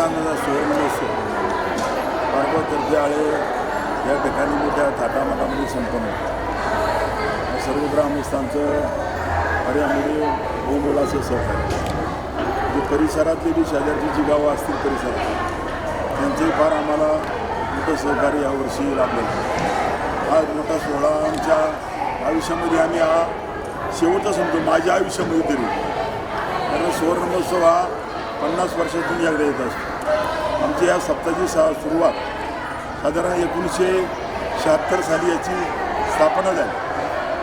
कीर्तनाचा सुवर्णोत्सव पार्वतर्फे आळे या ठिकाणी मोठ्या थाटामाटामध्ये संपन्न होतं. सर्व ग्रामस्थांचं कार्यामध्ये बहुमोलाचं सहकार्य. जे परिसरातली जी शेजारची जी गावं असतील परिसरात त्यांचंही फार आम्हाला मोठं सहकार्य यावर्षी लाभलं. हा मोठा सोहळा आमच्या आयुष्यामध्ये आम्ही हा शेवटचा समजतो माझ्या आयुष्यामध्ये तरी. कारण सुवर्ण महोत्सव हा 50 वर्षातून एकदा येत असतो. आमच्या या सप्ताहाची सुरुवात साधारण 1976 साली याची स्थापना झाली.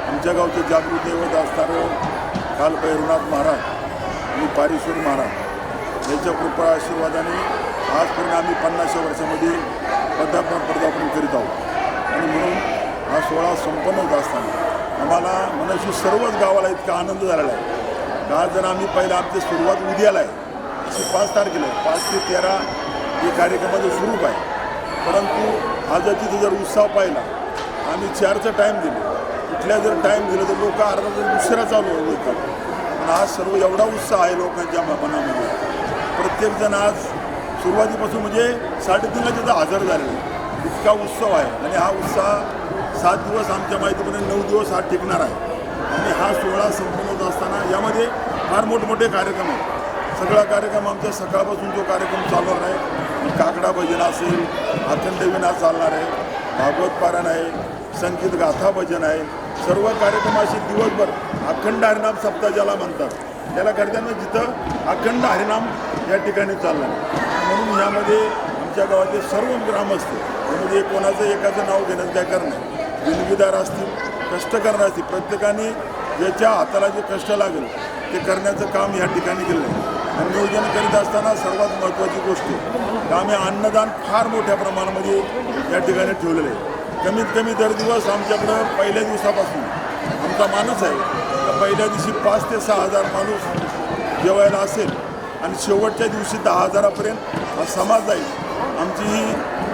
आमच्या गावचे जागृत दैवत असणारं काल भैरवनाथ महाराज आणि पारेश्वर महाराज यांच्या कृपा आशीर्वादाने आजपर्यंत आम्ही 50 वर्षामध्ये पदार्पण करीत आहोत. आणि म्हणून हा सोहळा संपन्न होत असताना आम्हाला मनाशी सर्वच गावाला इतका आनंद झालेला आहे. का जर आम्ही पहिला आमची सुरुवात उद्याला आहे, अशी 5 तारखेला आहे, 5 ते 13 हे कार्यक्रमाचं स्वरूप आहे. परंतु आज तिथं जर उत्साह पाहिला, आम्ही 4चा टाईम दिलं, कुठल्या जर टाईम दिलं तर लोक अर्धा जर दुसरा चालू होतात. पण आज सर्व एवढा उत्साह आहे लोकांच्या मनामध्ये. प्रत्येकजण आज सुरुवातीपासून म्हणजे 3:30ला तिथं हजर झालेला आहे. इतका उत्सव आहे आणि हा उत्साह 7 दिवस आमच्या माहितीपर्यंत 9 दिवस हा टिकणार आहे. आणि हा सोहळा संपन्न होत असताना यामध्ये फार मोठमोठे कार्यक्रम आहेत. सगळा कार्यक्रम आमचा सकाळपासून जो कार्यक्रम चालवणार आहे, काकडा भजन असेल, अखंड विना चालणार आहे, भागवत पारायण आहे, संगीत गाथा भजन आहे. सर्व कार्यक्रम असे दिवसभर अखंड हरिनाम सप्ताह ज्याला म्हणतात त्याला करताना जिथं अखंड हरिनाम या ठिकाणी चालणार आहे. म्हणून यामध्ये आमच्या गावातले सर्व ग्रामस्थ त्यामध्ये कोणाचं एकाचं नाव घेण्याचं काय कारण नाही. दिलगीदार असतील, कष्ट करणार असतील, प्रत्येकाने ज्याच्या हाताला जे कष्ट लागेल ते करण्याचं काम या ठिकाणी केलं आहे. आणि नियोजन करीत असताना सर्वात महत्त्वाची गोष्ट की आम्ही अन्नदान फार मोठ्या प्रमाणामध्ये या ठिकाणी ठेवलेलं आहे. कमीत कमी दर दिवस आमच्याकडं पहिल्या दिवसापासून आमचा मानस आहे तर पहिल्या दिवशी 5 ते 6 हजार माणूस जेवायला असेल आणि शेवटच्या दिवशी 10 हजारापर्यंत हा समाज जाईल. आमची ही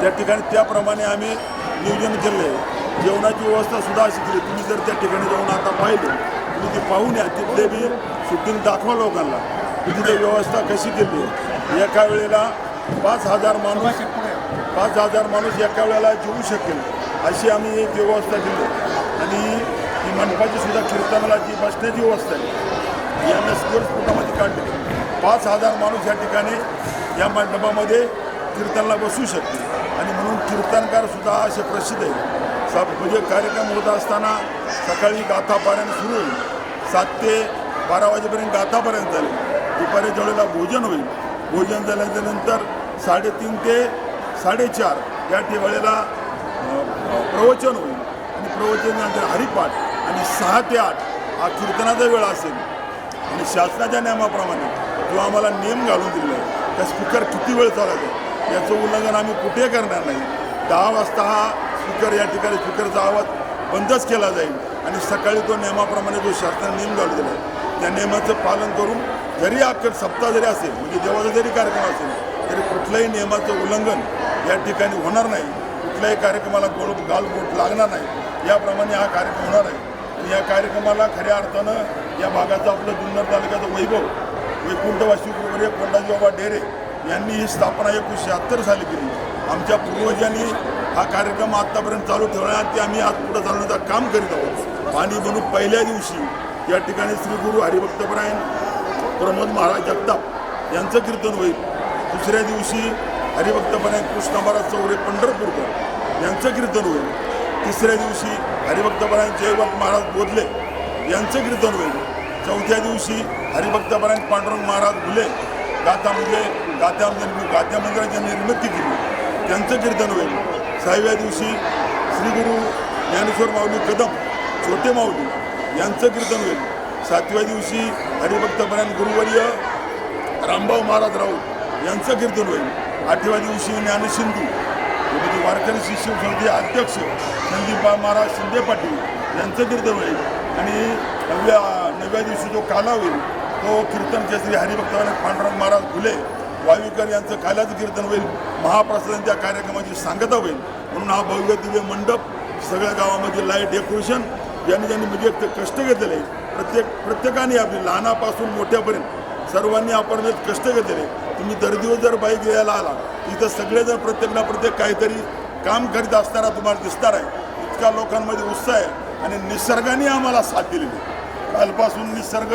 त्या ठिकाणी त्याप्रमाणे आम्ही नियोजन केलं आहे. जेवणाची व्यवस्थासुद्धा अशी केली. तुम्ही जर त्या ठिकाणी जाऊन आता पाहिलं तुम्ही ती पाहून या, तिथले बी शूटिंग दाखवा लोकांना की तिथे व्यवस्था कशी केली आहे. एका वेळेला 5,000 माणूस एका वेळेला जेवू शकेल अशी आम्ही एक व्यवस्था केली. आणि ही मंडपाची सुद्धा कीर्तनाला जी बसण्याची व्यवस्था आहे ही आम्ही स्क्वेअर फुटामध्ये काढली. 5,000 माणूस या ठिकाणी या मंडपामध्ये कीर्तनाला बसू शकते. आणि म्हणून कीर्तनकारसुद्धा असे प्रसिद्ध आहे. म्हणजे कार्यक्रम होत असताना सकाळी गाथापारायण सुरू होईल, 7 ते 12 वाजेपर्यंत गाथापारायण झाले. दुपारीच्या वेळेला भोजन होईल. भोजन झाल्यानंतर 3:30 ते 4:30 या वेळेला प्रवचन होईल. आणि प्रवचनानंतर हरिपाठ आणि 6 ते 8 हा कीर्तनाचा वेळ असेल. आणि शासनाच्या नियमाप्रमाणे जो आम्हाला नियम घालून दिलेला आहे त्या स्पीकर किती वेळ चालायचं याचं उल्लंघन आम्ही कुठे करणार नाही. 10 वाजता हा स्पीकर या ठिकाणी स्पीकरचा आवाज बंदच केला जाईल. आणि सकाळी तो नियमाप्रमाणे जो शासनाने नियम घालून दिला आहे त्या नियमाचं पालन करून जरी अखेर सप्ताह जरी असेल म्हणजे देवाचा जरी कार्यक्रम असेल तरी कुठल्याही नियमाचं उल्लंघन या ठिकाणी होणार नाही. कुठल्याही कार्यक्रमाला गालबोट लागणार नाही. याप्रमाणे हा कार्यक्रम होणार आहे. आणि या कार्यक्रमाला खऱ्या अर्थानं या भागाचं आपलं जुन्नर तालुक्याचं वैभव वैकुंठवासी गुरुवर्य कोंडाजी बाबा डेरे यांनी ही स्थापना 1976 साली केली. आमच्या पूर्वजांनी हा कार्यक्रम आत्तापर्यंत चालू ठेवण्यात ते आम्ही आज पुढे चालवण्याचं काम करीत आहोत. आणि म्हणून पहिल्या दिवशी या ठिकाणी श्री गुरु हरिभक्तपरायण प्रमोद महाराज जगताप यांचं कीर्तन होईल. दुसऱ्या दिवशी हरिभक्तपरायण कृष्ण महाराज चौरे पंढरपूरकर यांचं कीर्तन होईल. तिसऱ्या दिवशी हरिभक्तपरायण जयवंत महाराज बोधले यांचं कीर्तन होईल. चौथ्या दिवशी हरिभक्तपरायण पांडुरंग महाराज घुले गाथा मंदिराची निर्मिती केली त्यांचं कीर्तन होईल. 6व्या दिवशी श्री गुरु ज्ञानेश्वर माऊली कदम छोटे माऊली यांचं कीर्तन होईल. 7व्या दिवशी हरिभक्तपरायण गुरुवर्य रामभाऊ महाराज राऊत यांचं कीर्तन होईल. 8व्या दिवशी ज्ञानसिंधू म्हणजे वारकरी शिष्य समिती अध्यक्ष संदीप महाराज शिंदे पाटील यांचं कीर्तन होईल. आणि 9व्या दिवशी जो काला होईल तो कीर्तन केसरी हरिभक्तपरायण पांडुरंग महाराज घुले वावीकर यांचं काल्याचं कीर्तन होईल. महाप्रसाद त्या कार्यक्रमाची सांगता होईल. म्हणून हा भव्य दिव्य मंडप सगळ्या गावामध्ये लाईट डेकोरेशन ज्यांनी म्हणजे कष्ट घेतलेले आहे प्रत्येकाने आपली लहानापासून मोठ्यापर्यंत सर्वांनी आपण कष्ट घेतले. तुम्ही दर दिवस जर बाईक घ्यायला आला तिथं सगळेजण प्रत्येक ना प्रत्येक काहीतरी काम करीत असताना तुम्हाला दिसणार आहे. इतका लोकांमध्ये उत्साह आहे आणि निसर्गाने आम्हाला साथ दिलेली. कालपासून निसर्ग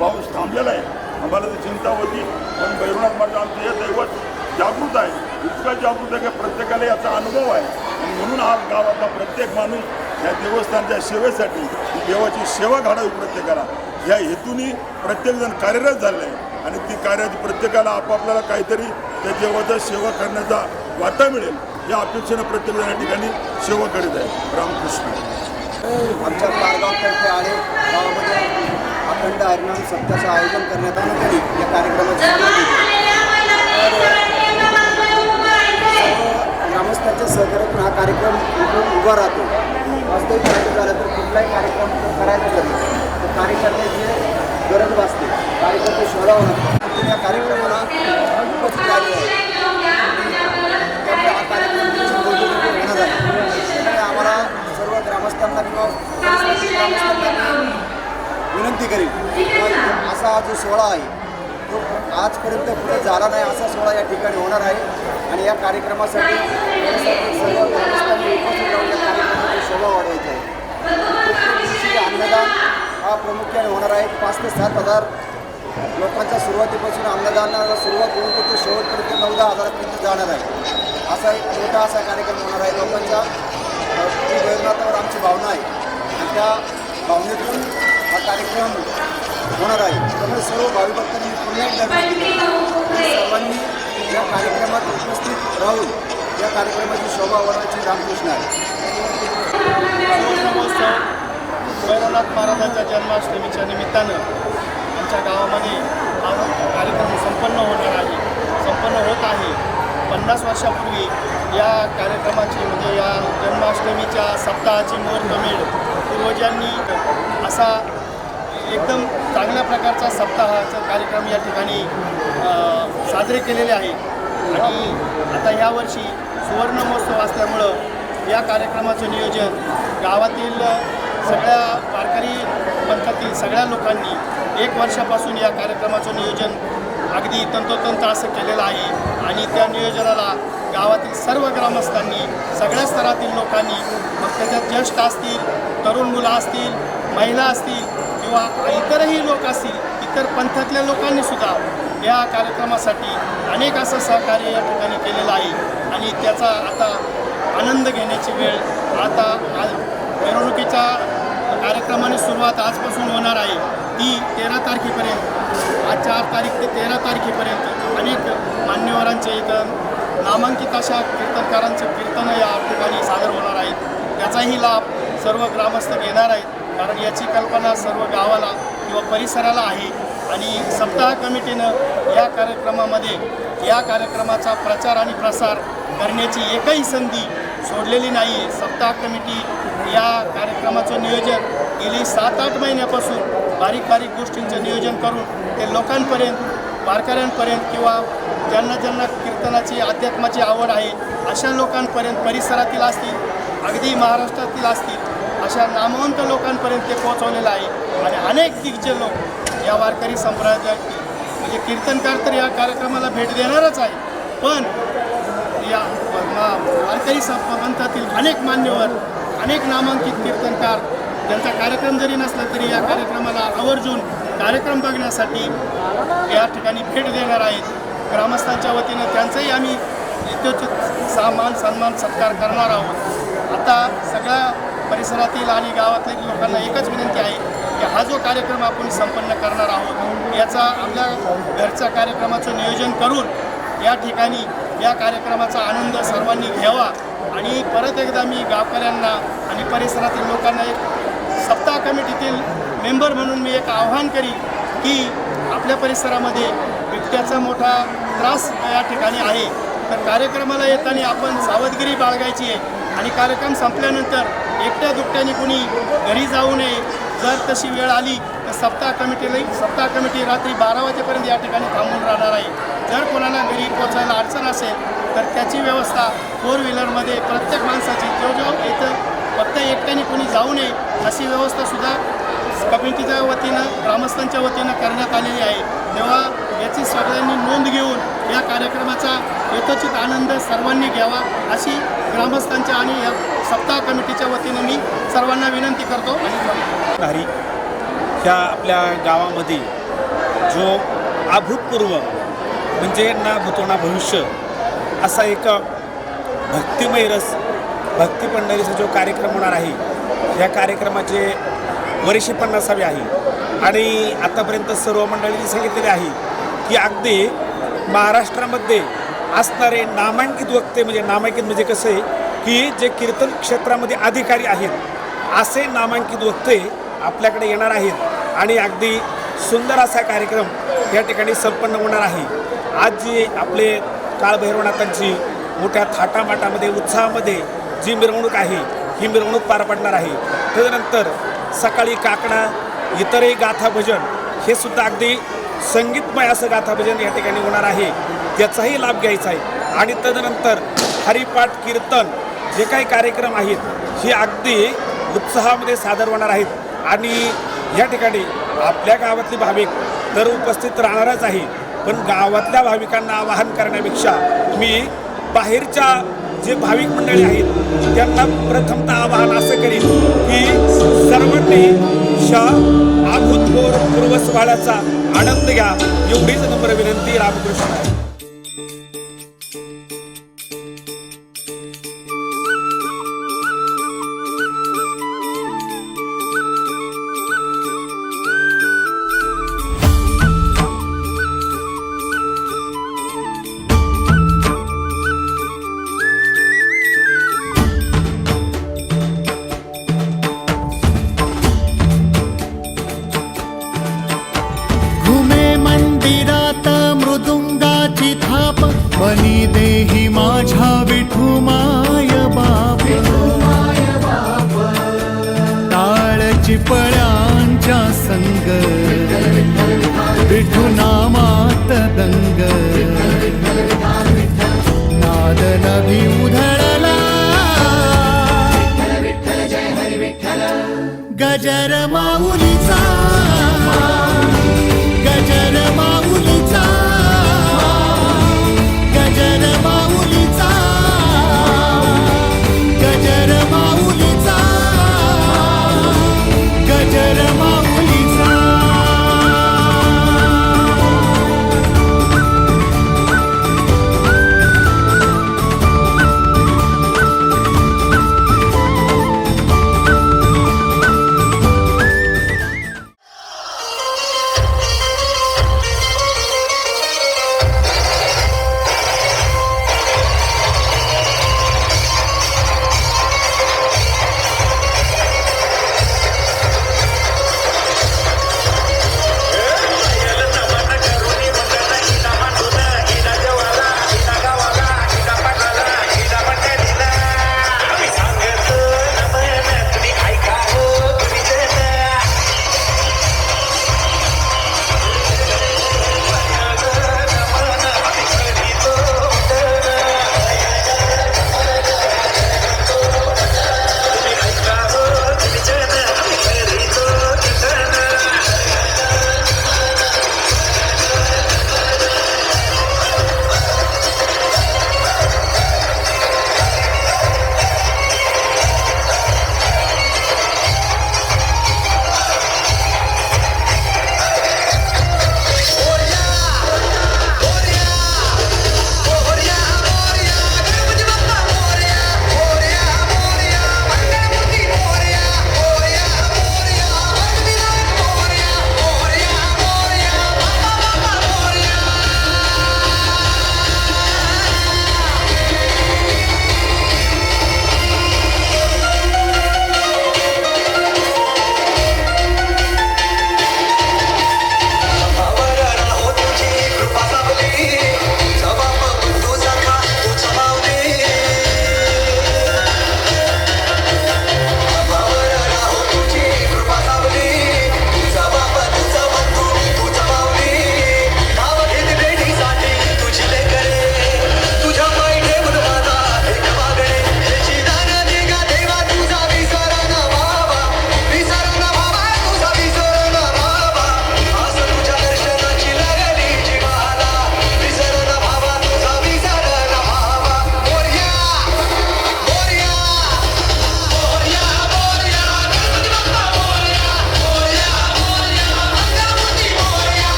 पाऊस थांबलेला आहे. आम्हाला ती चिंता होती, पण भैरवनाथ माझं आमचं हे दैवत जागृत आहे. इतका जागृत आहे की प्रत्येकाला याचा अनुभव आहे. आणि म्हणून हा गावातला प्रत्येक माणूस या देवस्थानच्या सेवेसाठी देवाची सेवा घडावी प्रत्येकाला या हेतूने प्रत्येकजण कार्यरत झाले आहे. आणि ती कार्याची प्रत्येकाला आपापल्याला काहीतरी त्या देवाचं सेवा करण्याचा वाटा मिळेल या अपेक्षेनं प्रत्येकजण या ठिकाणी सेवा करीत आहे. रामकृष्ण. आमच्या पारगावतर्फे आहे गावामध्ये अखंड हरिनाम सप्ताहाचं आयोजन करण्यात आलं तरी या कार्यक्रमाची ग्रामस्थांच्या सहकार्यातून हा कार्यक्रम इथून उभा राहतो. वास्तविक करायचं झालं तर कुठलाही कार्यक्रम करायचा झाला तर कार्यकर्त्याची गरज भासते. कार्यकर्ते शोधावं या कार्यक्रमाला उपस्थित झाले आहे. त्यामुळे हा कार्यक्रम होणार आहे. त्यामुळे आम्हाला सर्व ग्रामस्थांना किंवा ग्रामस्थांना विनंती करेल असा हा जो सोहळा आहे तो आजपर्यंत पुढे झाला नाही असा सोहळा या ठिकाणी होणार आहे. आणि या कार्यक्रमासाठी सर्व ग्रामस्थांनी उपस्थित राहून या कार्यक्रमाची शोभा वाढवायची आहे. अन्नदान हा प्रामुख्याने होणार आहे. 5 ते 7 हजार लोकांच्या सुरुवातीपासून अन्नदानाला सुरुवात होऊन तो शेवटपर्यंत 9-10 हजारापर्यंत जाणार आहे. असा एक मोठा असा कार्यक्रम होणार आहे. लोकांच्या भैरवनाथावर आमची भावना आहे आणि त्या भावनेतून हा कार्यक्रम होणार आहे. त्यामुळे सर्व भावी भक्तांनी पुन्हा एकदा सर्वांनी या कार्यक्रमात उपस्थित राहून या कार्यक्रमाची शोभा वाढवायची. रामकृष्ण आहे. भैरवनाथ महाराजांच्या जन्माष्टमीच्या निमित्तानं आमच्या गावामध्ये हा कार्यक्रम संपन्न होत आहे. 50 वर्षापूर्वी या कार्यक्रमाची म्हणजे या जन्माष्टमीच्या सप्ताहाची मुहूर्तमेढ पूर्वजांनी असा एकदम चांगल्या प्रकारचा सप्ताहाचा कार्यक्रम या ठिकाणी साजरे केलेले आहे. आणि आता यावर्षी सुवर्ण महोत्सव असल्यामुळं या कार्यक्रमाचं नियोजन गावातील सगळ्या वारकरी पंथातील सगळ्या लोकांनी 1 वर्षापासून या कार्यक्रमाचं नियोजन अगदी तंतोतंत असं केलेलं आहे. आणि त्या नियोजनाला गावातील सर्व ग्रामस्थांनी सगळ्या स्तरातील लोकांनी मग त्याच्यात ज्येष्ठ असतील, तरुण मुलं असतील, महिला असतील किंवा इतरही लोक असतील, इतर पंथातल्या लोकांनीसुद्धा या कार्यक्रमासाठी अनेक असं सहकार्य या ठिकाणी केलेलं आहे. आणि त्याचा आता आनंद घेण्याची वेळ आता मिरवणुकीच्या कार्यक्रमाने सुरुवात आजपासून होणार आहे. ती 13 तारखेपर्यंत आज 4 तारीख ते 13 तारखेपर्यंत अनेक मान्यवरांचे इथं नामांकित अशा कीर्तनकारांचं कीर्तन या ठिकाणी सादर होणार आहेत. त्याचाही लाभ सर्व ग्रामस्थ घेणार आहेत. कारण याची कल्पना सर्व गावाला किंवा परिसराला आहे. आणि सप्ताह कमिटीनं या कार्यक्रमामध्ये या कार्यक्रमाचा प्रचार आणि प्रसार करण्याची एकही संधी सोडलेली नाही. सप्ताह कमिटी या कार्यक्रमाचं नियोजन गेली 7-8 महिन्यापासून बारीक बारीक गोष्टींचं नियोजन करून ते लोकांपर्यंत वारकऱ्यांपर्यंत किंवा ज्यांना ज्यांना कीर्तनाची अध्यात्माची आवड आहे अशा लोकांपर्यंत परिसरातील असतील अगदी महाराष्ट्रातील असतील अशा नामवंत लोकांपर्यंत ते पोहोचवलेलं आहे. आणि अनेक दिग्गज लोक या वारकरी संप्रदायातील म्हणजे कीर्तनकार तर या कार्यक्रमाला भेट देणारच आहे. पण या वारकरी पंथातील अनेक मान्यवर अनेक नामांकित कीर्तनकार ज्यांचा कार्यक्रम जरी नसला तरी या कार्यक्रमाला आवर्जून कार्यक्रम बघण्यासाठी या ठिकाणी भेट देणार आहेत. ग्रामस्थांच्या वतीनं त्यांचाही आम्ही यथोचित सन्मान सत्कार करणार आहोत. आता सगळ्या परिसरातील आणि गावातील लोकांना एकच विनंती आहे की हा जो कार्यक्रम आपण संपन्न करणार आहोत याचा आपल्या घरच्या कार्यक्रमाचं नियोजन करून या ठिकाणी या कार्यक्रमाचा आनंद सर्वांनी घ्यावा. आणि परत एकदा मी गावकऱ्यांना आणि परिसरातील लोकांना एक सप्ताह कमिटीतील मेंबर म्हणून मी एक आव्हान करीन की आपल्या परिसरामध्ये बिबट्याचा मोठा त्रास या ठिकाणी आहे. तर कार्यक्रमाला येताना आपण सावधगिरी बाळगायची आहे. आणि कार्यक्रम संपल्यानंतर एकट्या दुकट्याने कुणी घरी जाऊ नये. जर तशी वेळ आली तर सप्ताह कमिटी रात्री 12 वाजेपर्यंत या ठिकाणी थांबून राहणार आहे. जर कोणाला घरी पोचायला अडचण असेल तर त्याची व्यवस्था 4 व्हीलरमध्ये प्रत्येक माणसाची जो इथं फक्त एकट्याने कोणी जाऊ नये अशी व्यवस्थासुद्धा कमिटीच्या वतीनं ग्रामस्थांच्या वतीनं करण्यात आलेली आहे. तेव्हा याची सगळ्यांनी नोंद घेऊन या कार्यक्रमाचा यथोचित आनंद सर्वांनी घ्यावा अशी ग्रामस्थांच्या आणि या सप्ताह कमिटीच्या वतीनं मी सर्वांना विनंती करतो. आणि धारी ह्या आपल्या गावामध्ये जो अभूतपूर्व म्हणजे ना भूतो ना भविष्य असा एक भक्तिमय रस भक्ती पंढरीचा जो कार्यक्रम होणार आहे, या कार्यक्रमाचे वर्षे 50वे आहे. आणि आतापर्यंत सर्व मंडळींनी सांगितलेले आहे की अगदी महाराष्ट्रामध्ये असणारे नामांकित वक्ते म्हणजे कसं आहे की जे कीर्तन क्षेत्रामध्ये अधिकारी आहेत असे नामांकित वक्ते आपल्याकडे येणार आहेत आणि अगदी सुंदर असा कार्यक्रम या ठिकाणी संपन्न होणार आहे. आज जी आपले काळभैरवनाथांची मोठ्या थाटामाटामध्ये उत्साहामध्ये जी मिरवणूक आहे ही मिरवणूक पार पडणार आहे. तदनंतर सकाळी काकडा इतरही गाथा भजन हे सुद्धा अगदी संगीतमय असं गाथा भजन या ठिकाणी होणार आहे, त्याचाही लाभ घ्यायचा आहे. आणि तदनंतर हरिपाठ कीर्तन जे काही कार्यक्रम आहेत हे अगदी उत्साहामध्ये सादर होणार आहेत. आणि या ठिकाणी आपल्या गावातले भाविक तर उपस्थित राहणारच आहे, पण गावातल्या भाविकांना आवाहन करण्यापेक्षा मी बाहेरच्या जे भाविक मंडळी आहेत त्यांना प्रथमतः आवाहन असं करीन की सर्वांनी अभूतपूर्व सोहळ्याचा आनंद घ्या, एवढीच नम्र विनंती. रामकृष्ण. मृदुंगाची थाप बनी देही माझ्या विठुमाय बाप टाळची पळ्यांच्या संग विठुनामात दंग नाद नभी उधळला गजर माऊलीचा गजर माऊलीचा गजर माऊलीचा गजर माऊलीचा गजर माऊलीचा.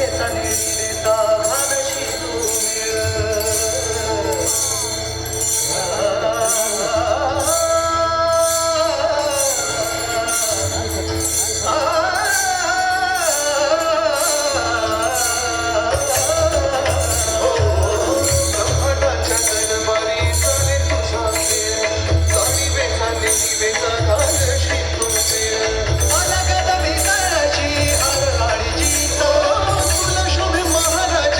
देता नेडी देता घालशी तू संकटाच्या दरबारी चाले तुझा खेळ चाली वेचाने वेचा घालशी तू अलगद विकाराची हरहाळीची तुला शोभे महाराज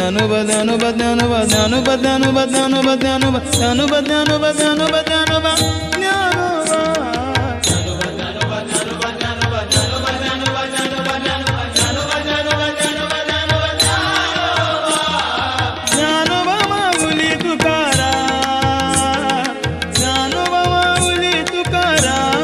ज्ञानोबा ज्ञानोबा ज्ञानोबा ज्ञानोबा ज्ञानोबा ज्ञानोबा ज्ञानोबा ज्ञानोबा ज्ञानोबा ज्ञानोबा ज्ञानोबा ज्ञानोबा माऊली तुकाराम ज्ञानोबा माऊली तुकाराम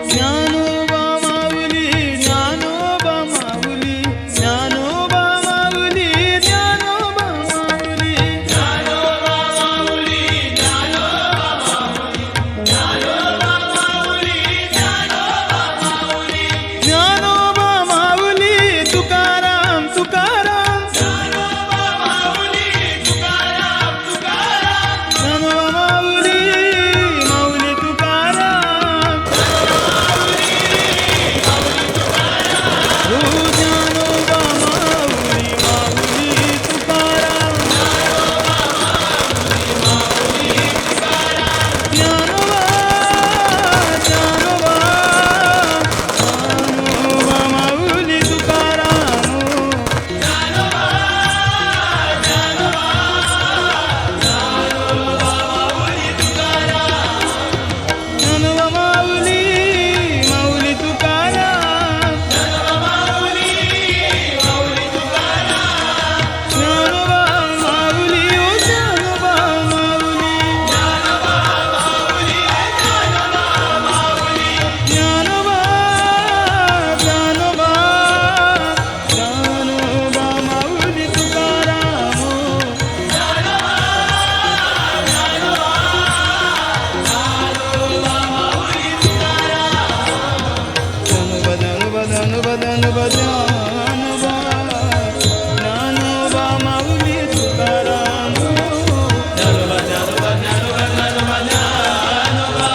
ज्ञानोबा माऊली ज्ञानोबा माऊली ज्ञानोबा माऊली ज्ञानोबा माऊली ज्ञानोबा माऊली तुकाराम तुकाराम ज्ञानोबा माऊली माऊली तुकाराम हो ज्ञानोबा माऊली माऊली तुकाराम ज्ञानोबा ज्ञानोबा ज्ञानोबा माऊली तुकाराम ज्ञानोबा माऊली माऊली तुकाराम ज्ञानोबा माऊली ओ ज्ञानोबा माऊली ज्ञानोबा ज्ञानोबा ज्ञानोबा माऊली तुकाराम ज्ञानोबा ज्ञानोबा ज्ञानोबा ज्ञानोबा ज्ञानोबा ज्ञानोबा माऊली तुकाराम ज्ञानोबा ज्ञानोबा ज्ञानोबा ज्ञानोबा ज्ञानोबा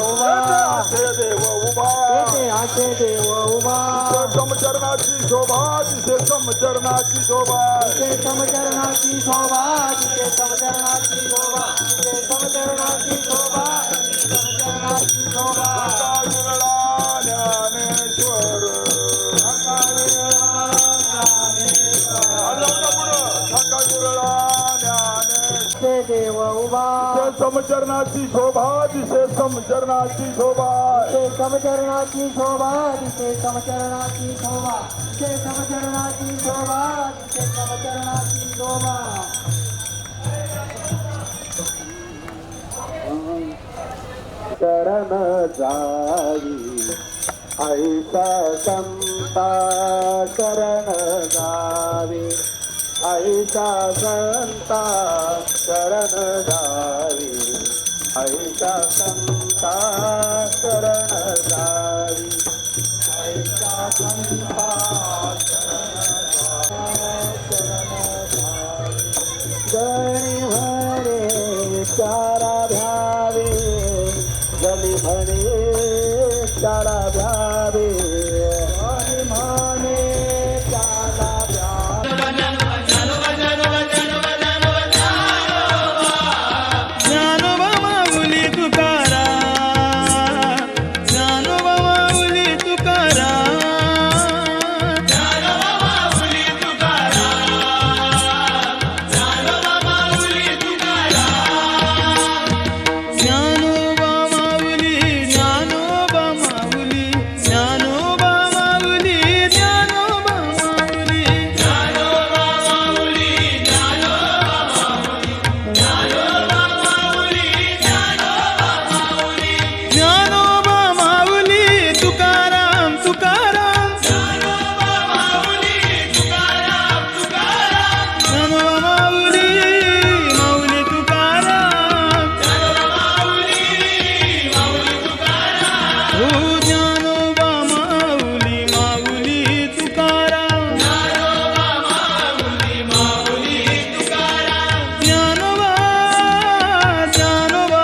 उभा देव उभा तेथे आचे देव उभा समचरणाची शोभा दिसे समचरणाची शोभा तिथे समचरणाची शोभा तिथे समचरणाची शोभा तिथे समचरणाची शोभा समचरणाची शोभा काळुरळा ज्ञानेश्वर काळुरळा ज्ञानेश्वर ते देव उभा समचरणाची शोभा दिसे समचरणाची शोभा ते समचरणाची शोभा तिथे समचरणाची शोभा ते समचरणाची शोभा तिथे समचरणाची शोभा शरण जावी ऐसा संता शरण जावी ऐसा संता शरण जावी ऐसा संता शरण जावी ऐसा संता गणी म्हणे चारा भ्यावे गली म्हणे चारा भ्यावे गणी म्हणे चारा भ्यावे ज्ञानोबा माऊली तुकाराम ज्ञानोबा माऊली तुकाराम ज्ञानोबा माऊली तुकाराम ज्ञानोबा माऊली तुकाराम ज्ञानोबा माऊली ज्ञानोबा माऊली ज्ञानोबा माऊली ज्ञानोबा माऊली ज्ञानोबा माऊली ज्ञानोबा माऊली तुकाराम तुकाराम ज्ञानोबा माऊली तुकाराम तुकाराम ज्ञानोबा माऊली माऊली तुकाराम ज्ञानोबा माऊली माऊली तुकाराम हो ज्ञानोबा माऊली माऊली तुकाराम ज्ञानोबा माऊली माऊली तुकाराम ज्ञानोबा ज्ञानोबा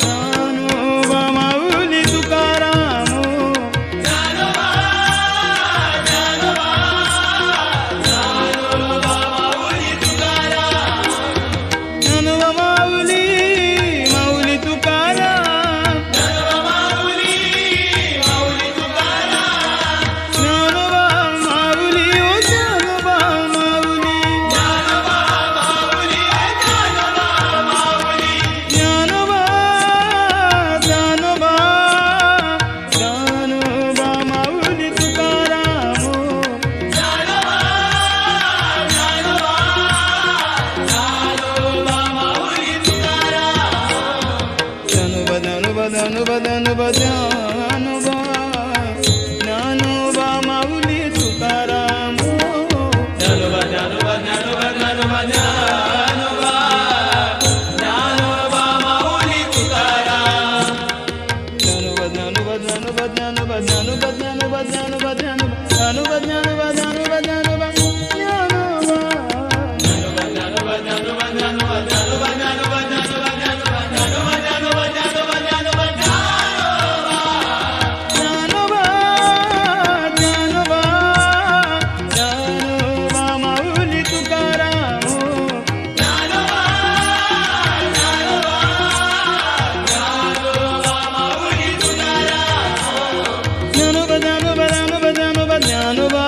ज्ञानोबा माऊली तुकाराम ज्ञानोबा ज्ञानोबा माऊली माऊली तुकाराम ज्ञानोबा माऊली माऊली तुकाराम ज्ञानोबा माऊली ओ ज्ञानोबा माऊली ज्ञानोबा माऊली ज्ञानोबा माऊली ज्ञानोबा ज्ञानोबा ज्ञानोबा माऊली तुकाराम ज्ञानोबा ज्ञानोबा ज्ञानोबा ज्ञानोबा ज्ञानोबा माऊली तुकाराम ज्ञानोबा ज्ञानोबा ज्ञानोबा ज्ञानोबा ज्ञानोबा ज्ञानोबा माऊली तुकाराम ज्ञानोबा ज्ञानोबा ज्ञानोबा ज्ञानोबा ज्ञानोबा ज्ञानोबा ज्ञानोबा ज्ञानोबा ज्ञानोबा ज्ञानोबा ज्ञानोबा ज्ञानोबा ज्ञानोबा ज्ञानोबा ज्ञानोबा माऊली तुकाराम ज्ञानोबा ज्ञानोबा ज्ञानोबा माऊली तुकाराम ज्ञानोबा ज्ञानोबा ज्ञानोबा ज्ञानोबा ज्ञानोबा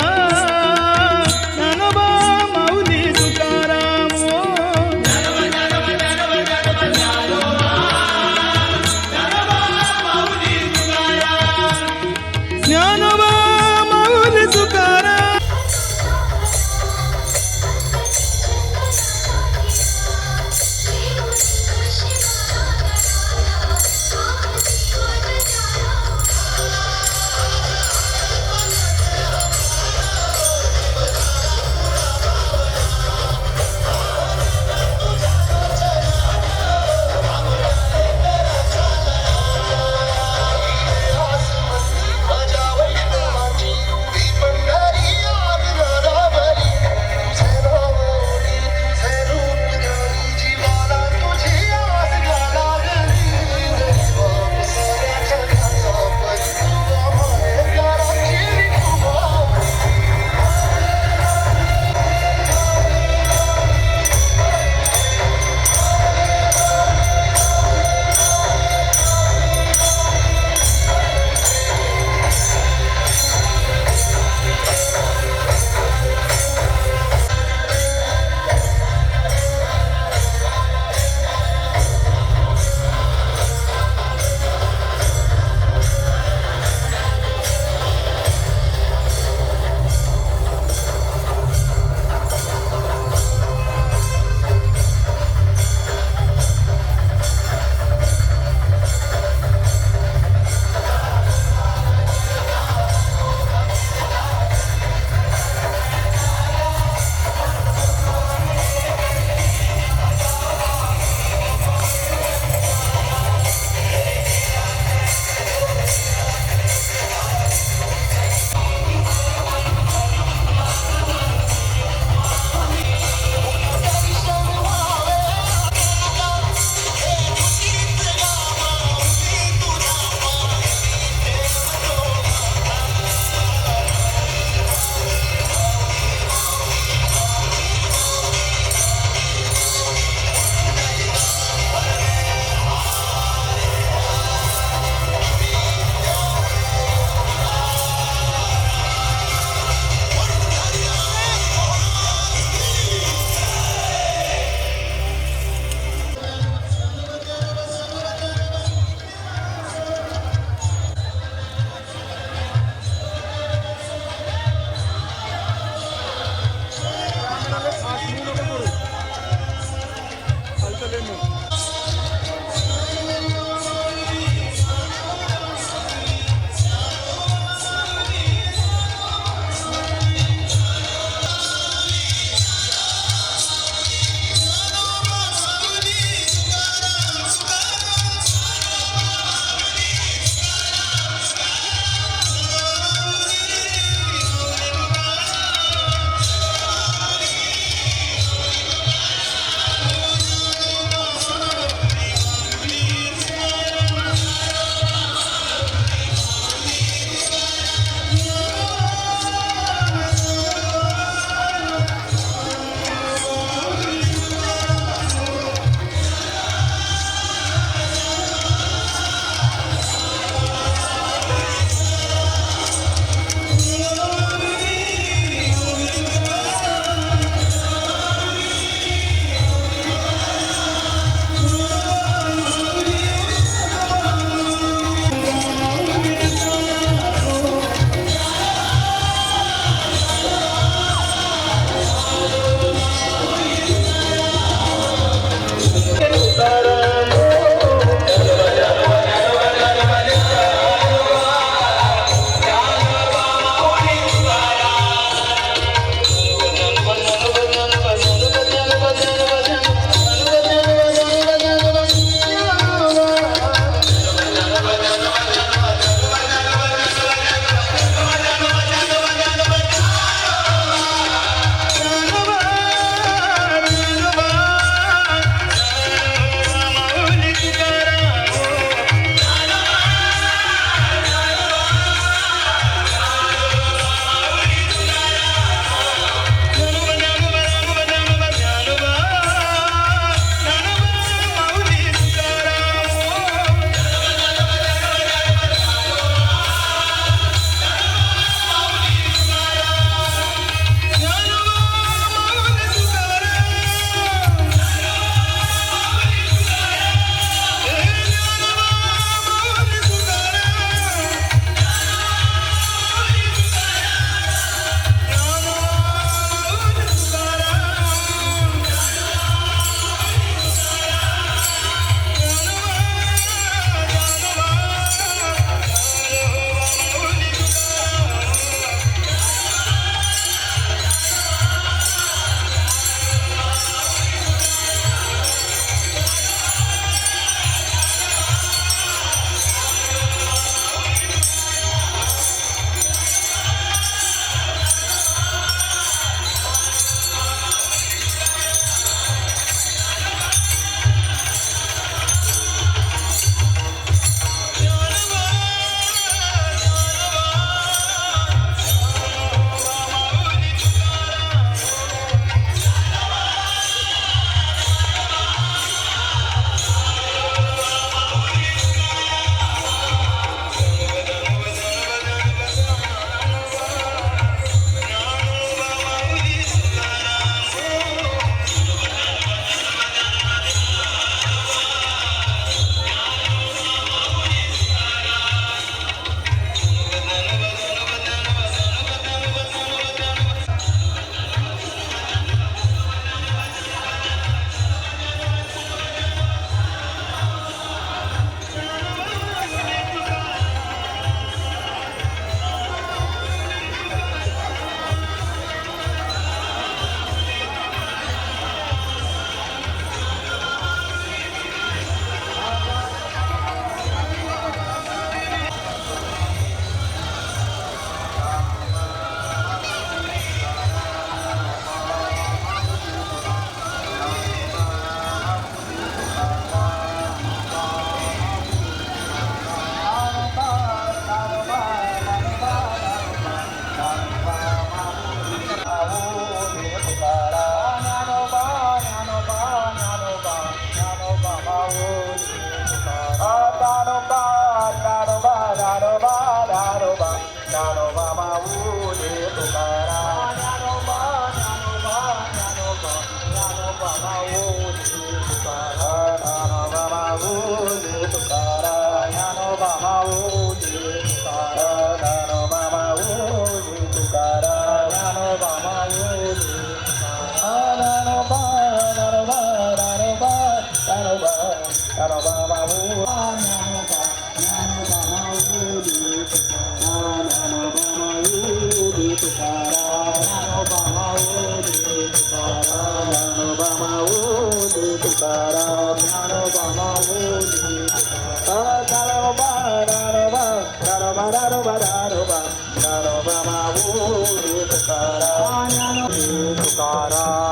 दानोबा दानोबा दानोबा माऊली तुकाराम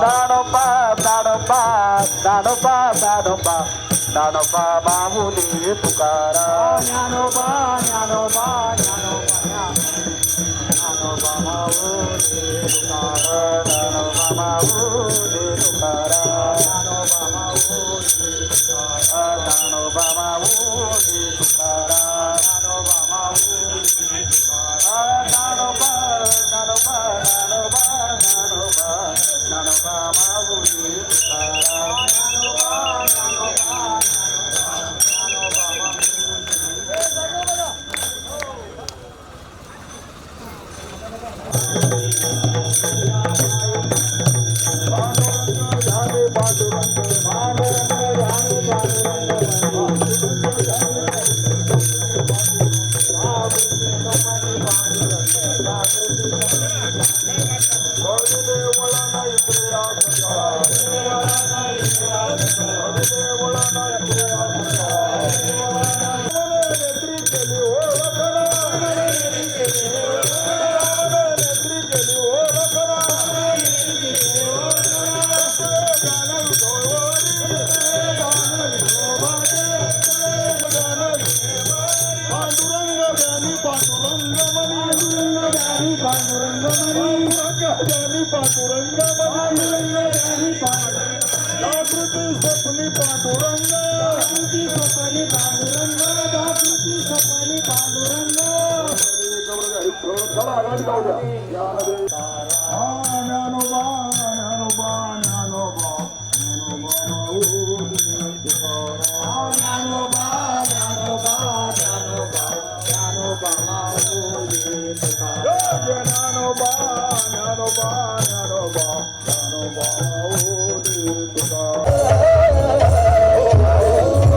दानोबा दानोबा दानोबा दानोबा दानोबा माऊली तुकाराम ज्ञानोबा ज्ञानोबा ज्ञानोबा ज्ञानोबा माऊली तुकाराम ज्ञानोबा माऊली तुकाराम ज्ञानोबा माऊली तुकाराम ज्ञानोबा माऊली तुकाराम ज्ञानोबा माऊली तुकाराम ज्ञानोबा ज्ञानोबा ज्ञानोबा ज्ञानोबा ज्ञानोबा माऊली तुकाराम ज्ञानोबा ज्ञानोबा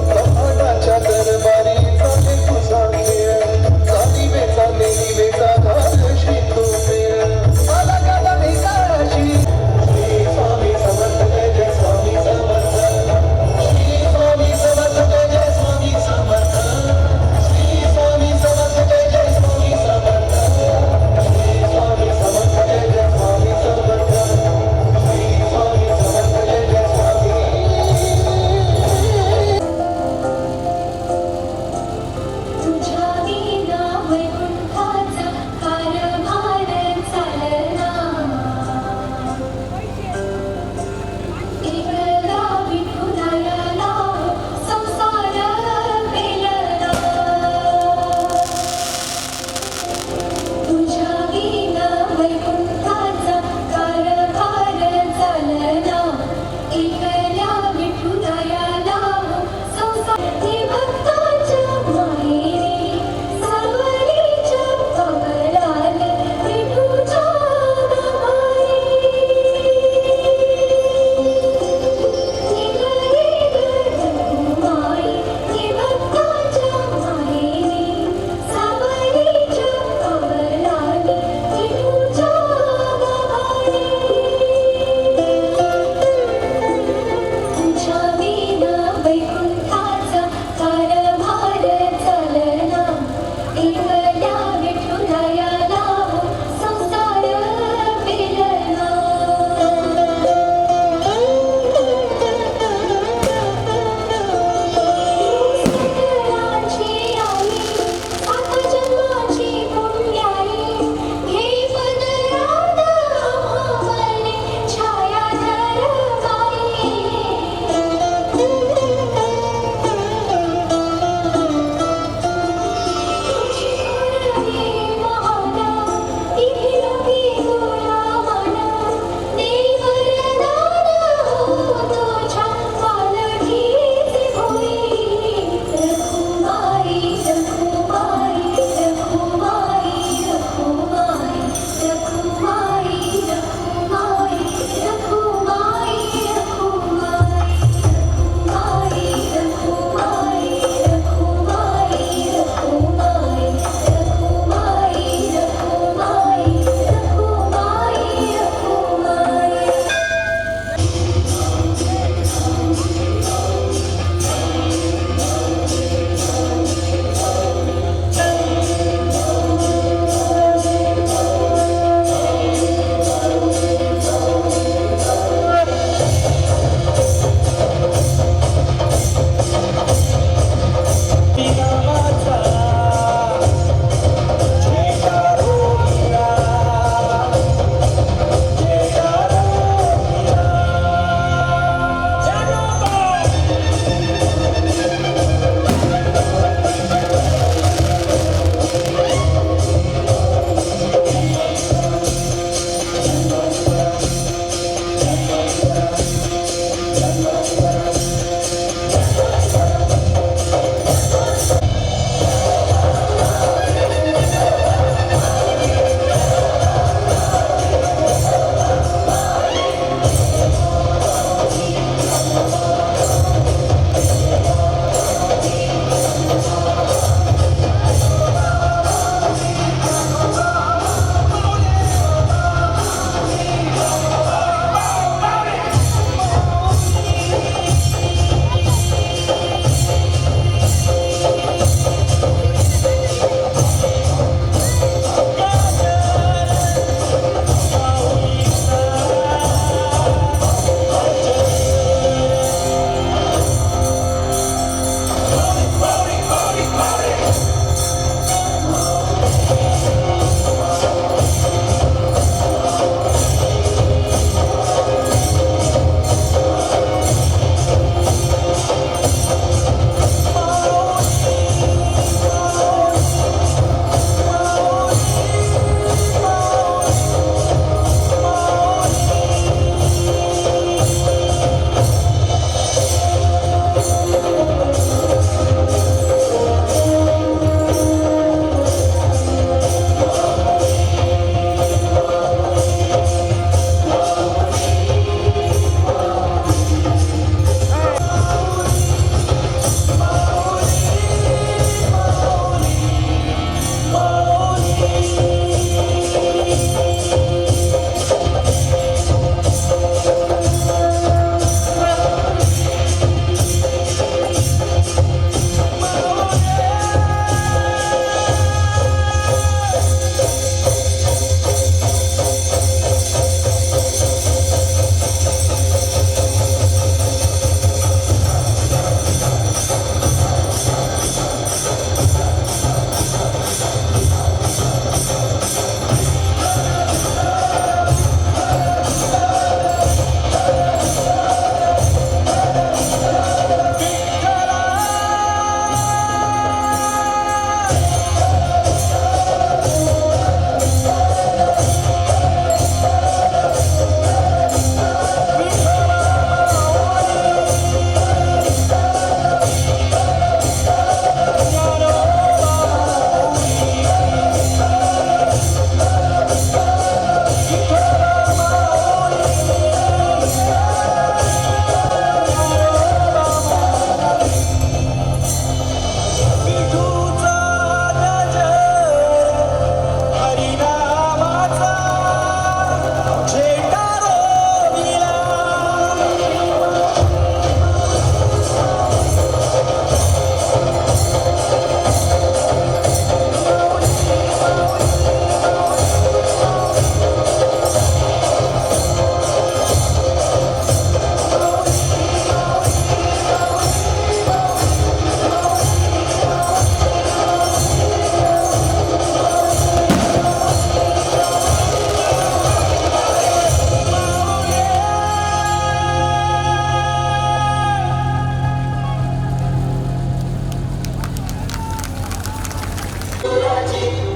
कमळाच्या दरबारी चाले तुझा खेळ चाली वेचा नेली वेचा घालशी तू मेळ मला गावा भिकाराशी श्री स्वामी समर्थ जय जय स्वामी समर्थ श्री स्वामी समर्थ जय जय स्वामी समर्थ श्री स्वामी समर्थ जय जय स्वामी समर्थ श्री स्वामी समर्थ जय जय स्वामी समर्थ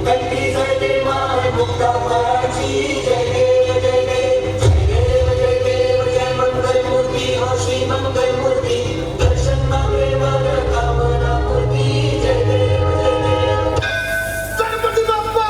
कंठी जळते माय मुक्तापराची जय देव जय देव जय देव जय देव जय मंगलमूर्ती हो श्री मंगलमूर्ती दर्शन मागे मन कामना पूर्ती जय देव जय देव गणपती बाप्पा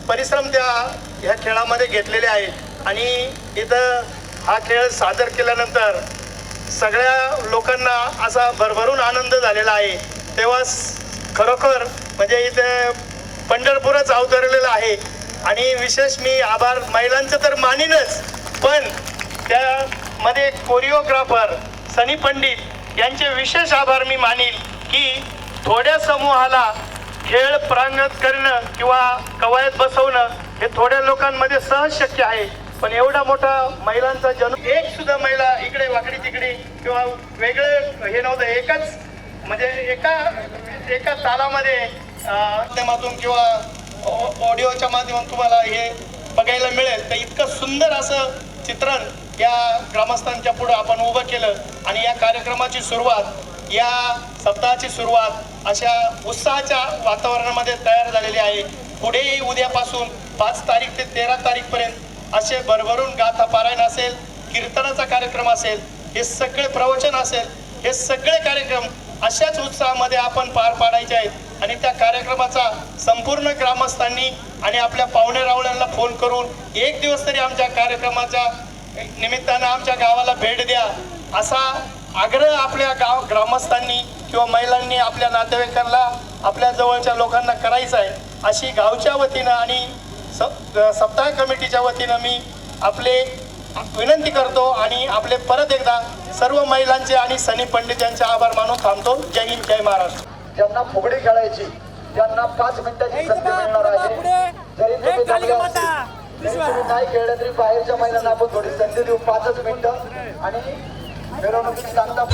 परिश्रम त्या ह्या खेळामध्ये घेतलेले आहेत आणि इथं हा खेळ सादर केल्यानंतर सगळ्या लोकांना असा भरभरून आनंद झालेला आहे. तेव्हा खरोखर म्हणजे इथे पंढरपूरच अवतरलेलं आहे आणि विशेष मी आभार महिलांचं तर मानीनच, पण त्यामध्ये कोरिओग्राफर सनी पंडित यांचे विशेष आभार मी मानील की थोड्या समूहाला खेळ प्रांगणात करणं किंवा कवायत बसवणं हे थोड्या लोकांमध्ये सहज शक्य आहे, पण एवढा मोठा महिलांचा जन्म एक सुद्धा महिला इकडे वाकडी तिकडे किंवा वेगळं हे नव्हतं. एकच म्हणजे एका तालामध्ये माध्यमातून किंवा ऑडिओच्या माध्यमातून तुम्हाला हे बघायला मिळेल. तर इतकं सुंदर असं चित्रण या ग्रामस्थांच्या पुढं आपण उभं केलं आणि या कार्यक्रमाची सुरुवात, या सप्ताहाची सुरुवात अशा उत्साहाच्या वातावरणामध्ये तयार झालेली आहे. पुढेही उद्यापासून 5 तारीख ते 13 तारीखपर्यंत असे भरभरून गाथा पारायण असेल, कीर्तनाचा कार्यक्रम असेल, हे सगळे प्रवचन असेल, हे सगळे कार्यक्रम अशाच उत्साहामध्ये आपण पार पाडायचे आहेत. आणि त्या कार्यक्रमाचा संपूर्ण ग्रामस्थांनी आणि आपल्या पाहुणे रावळ्यांना फोन करून एक दिवस तरी आमच्या कार्यक्रमाच्या निमित्तानं आमच्या गावाला भेट द्या असा आग्रह आपल्या ग्रामस्थांनी किंवा महिलांनी आपल्या नातेवाईकांना आपल्या जवळच्या लोकांना करायचं आहे, अशी गावच्या वतीनं आणि सप्ताह कमिटीच्या वतीनं मी आपले विनंती करतो आणि आपले परत एकदा सर्व महिलांचे आणि सनी पंडित यांचे आभार मानून थांबतो. जय हिंद, जय महाराष्ट्र. ज्यांना फुगडी खेळायची त्यांना 5 मिनिटाची संधी मिळणार आहे. जरी तुम्ही जमले असतील, जरी तुम्ही नाही खेळले तरी बाहेरच्या महिलांना आपण थोडी संधी देऊ. 5च मिनिटं आणि मिरवणुकीची सांगता.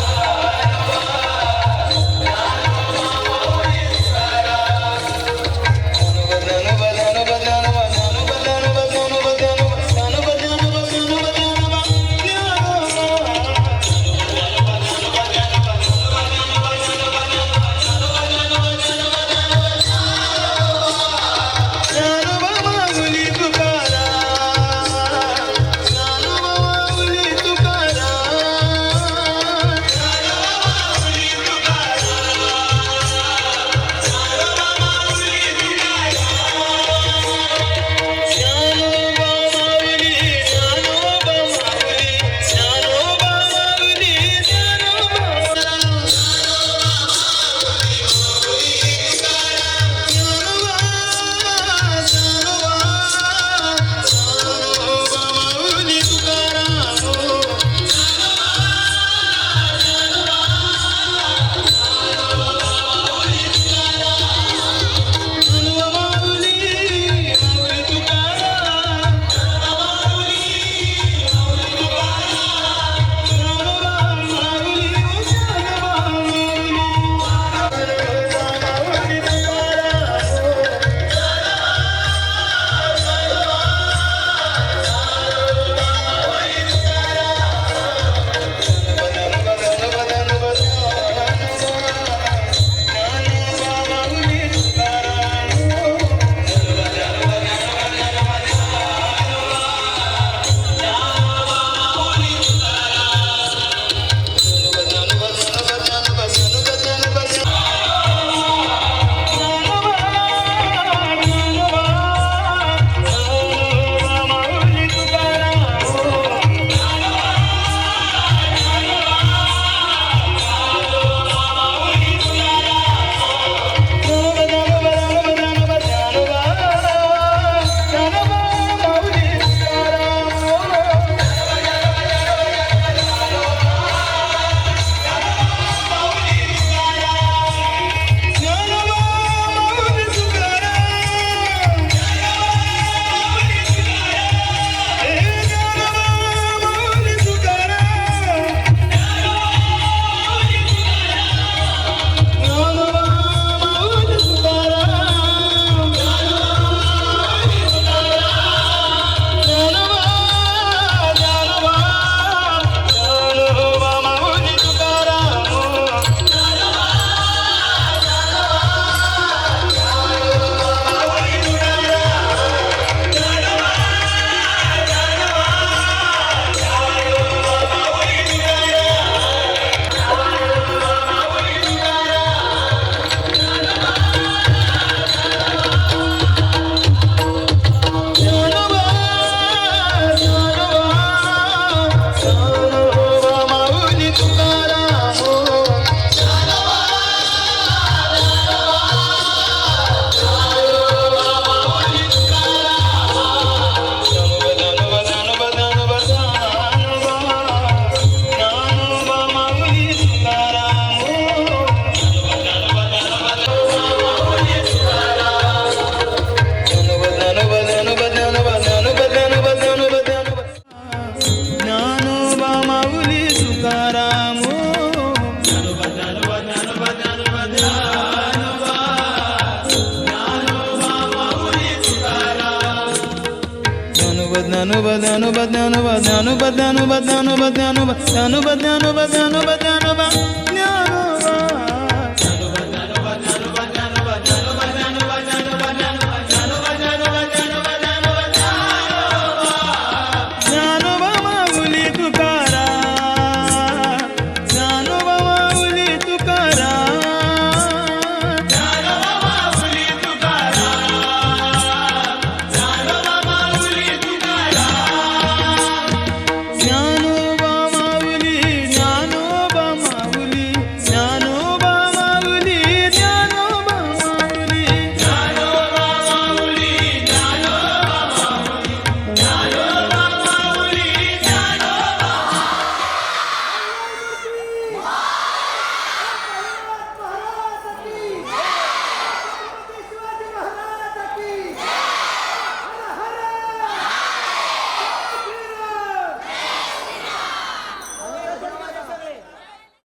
ज्ञानोबा